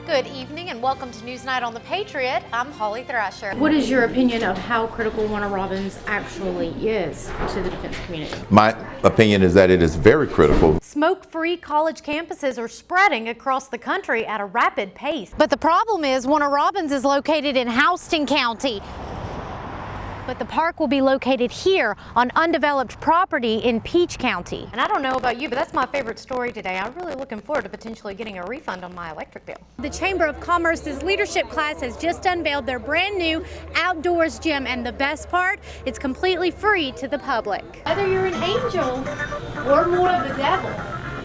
Good evening and welcome to Newsnight on the Patriot. I'm Hollie Thrasher. What is your opinion of how critical Warner Robins actually is to the defense community? My opinion is that it is very critical. Smoke-free college campuses are spreading across the country at a rapid pace. But the problem is Warner Robins is located in Houston County. But the park will be located here on undeveloped property in Peach County. And I don't know about you, but that's my favorite story today. I'm really looking forward to potentially getting a refund on my electric bill. The Chamber of Commerce's leadership class has just unveiled their brand new outdoors gym, and the best part, it's completely free to the public. Whether you're an angel or more of the devil,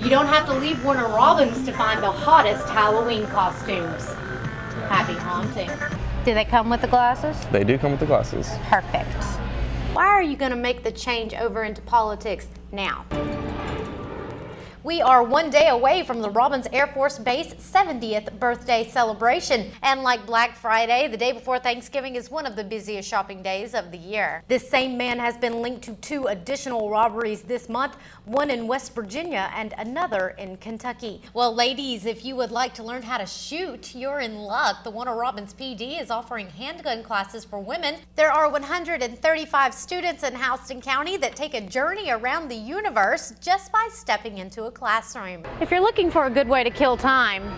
you don't have to leave Warner Robins to find the hottest Halloween costumes. Happy haunting. Do they come with the glasses? They do come with the glasses. Perfect. Why are you going to make the change over into politics now? We are one day away from the Robins Air Force Base 70th birthday celebration. And like Black Friday, the day before Thanksgiving is one of the busiest shopping days of the year. This same man has been linked to 2 additional robberies this month, one in West Virginia and another in Kentucky. Well, ladies, if you would like to learn how to shoot, you're in luck. The Warner Robins PD is offering handgun classes for women. There are 135 students in Houston County that take a journey around the universe just by stepping into a classroom. If you're looking for a good way to kill time,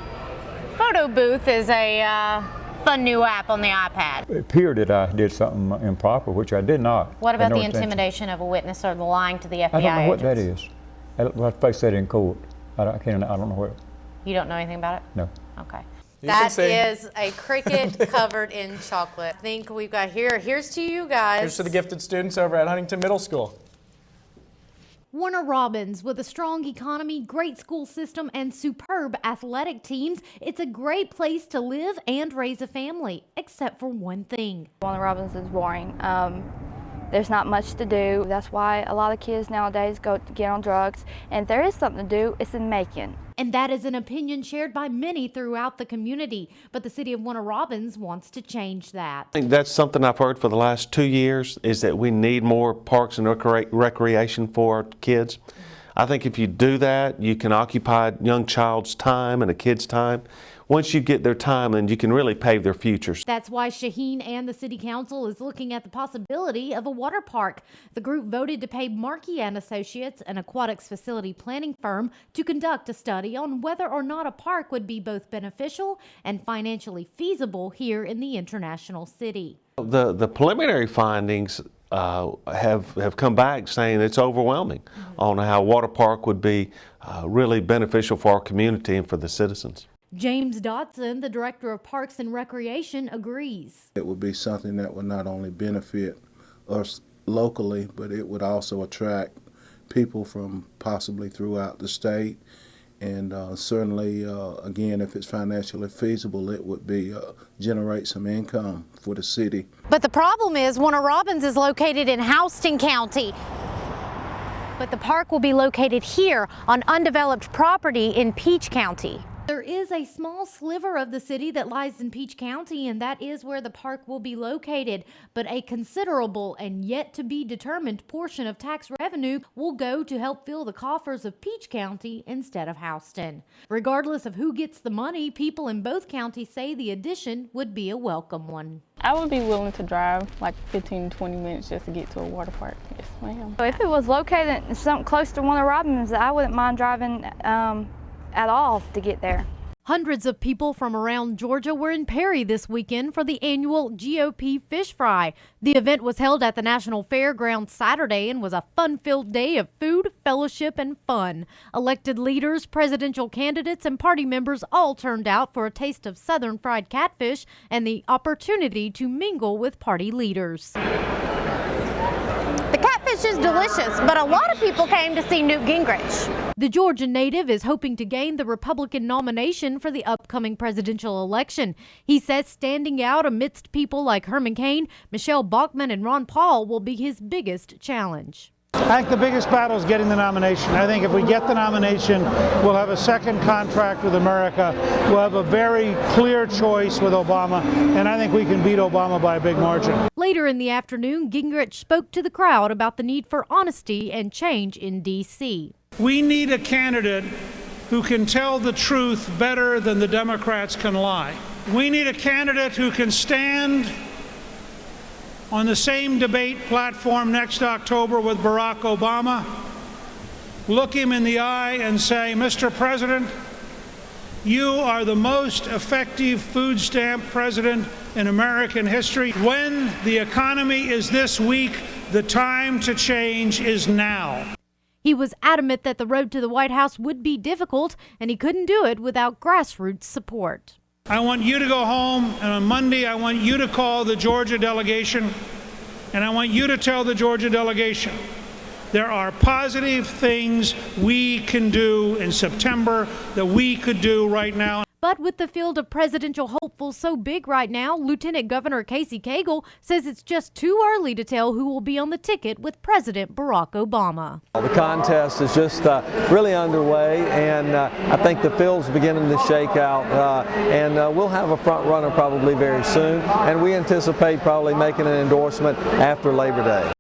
Photo Booth is a fun new app on the iPad. It appeared that I did something improper, which I did not. What about the intimidation of a witness or the lying to the FBI I don't know what agents? that is. I'll face that in court. I don't know what. You don't know anything about it? No. Okay. You That is a cricket covered in chocolate. I think we've got here's to you guys. Here's to the gifted students over at Huntington Middle School. Warner Robins, with a strong economy, great school system, and superb athletic teams, it's a great place to live and raise a family, except for one thing. Warner Robins is boring. There's not much to do. That's why a lot of kids nowadays go to get on drugs. And if there is something to do, it's in Macon. And that is an opinion shared by many throughout the community. But the city of Warner Robins wants to change that. I think that's something I've heard for the last 2 years, is that we need more parks and recreation for our kids. I think if you do that, you can occupy a young child's time and a kid's time. Once you get their time, and you can really pave their futures. That's why Shaheen and the city council is looking at the possibility of a water park. The group voted to pay Markey and Associates, an aquatics facility planning firm, to conduct a study on whether or not a park would be both beneficial and financially feasible here in the international city. The preliminary findings have come back saying it's overwhelming on how a water park would be really beneficial for our community and for the citizens. James Dotson, the director of Parks and Recreation, agrees. It would be something that would not only benefit us locally, but it would also attract people from possibly throughout the state. And certainly, again, if it's financially feasible, it would be generate some income for the city. But the problem is Warner Robins is located in Houston County. But the park will be located here on undeveloped property in Peach County. There is a small sliver of the city that lies in Peach County, and that is where the park will be located. But a considerable and yet to be determined portion of tax revenue will go to help fill the coffers of Peach County instead of Houston. Regardless of who gets the money, people in both counties say the addition would be a welcome one. I would be willing to drive like 15 to 20 minutes just to get to a water park. Yes, ma'am. If it was located in something close to Warner Robins, I wouldn't mind driving at all to get there. Hundreds of people from around Georgia were in Perry this weekend for the annual GOP Fish Fry. The event was held at the National Fairgrounds Saturday and was a fun-filled day of food, fellowship, and fun. Elected leaders, presidential candidates, and party members all turned out for a taste of Southern fried catfish and the opportunity to mingle with party leaders. The catfish is delicious, but a lot of people came to see Newt Gingrich. The Georgia native is hoping to gain the Republican nomination for the upcoming presidential election. He says standing out amidst people like Herman Cain, Michelle Bachmann, and Ron Paul will be his biggest challenge. I think the biggest battle is getting the nomination. I think if we get the nomination, we'll have a second contract with America. We'll have a very clear choice with Obama, and I think we can beat Obama by a big margin. Later in the afternoon, Gingrich spoke to the crowd about the need for honesty and change in D.C. We need a candidate who can tell the truth better than the Democrats can lie. We need a candidate who can stand on the same debate platform next October with Barack Obama, look him in the eye and say, Mr. President, you are the most effective food stamp president in American history. When the economy is this weak, the time to change is now. He was adamant that the road to the White House would be difficult, and he couldn't do it without grassroots support. I want you to go home, and on Monday I want you to call the Georgia delegation, and I want you to tell the Georgia delegation there are positive things we can do in September that we could do right now. But with the field of presidential hopefuls so big right now, Lieutenant Governor Casey Cagle says it's just too early to tell who will be on the ticket with President Barack Obama. The contest is just really underway, and I think the field's beginning to shake out, and we'll have a front runner probably very soon, and we anticipate probably making an endorsement after Labor Day.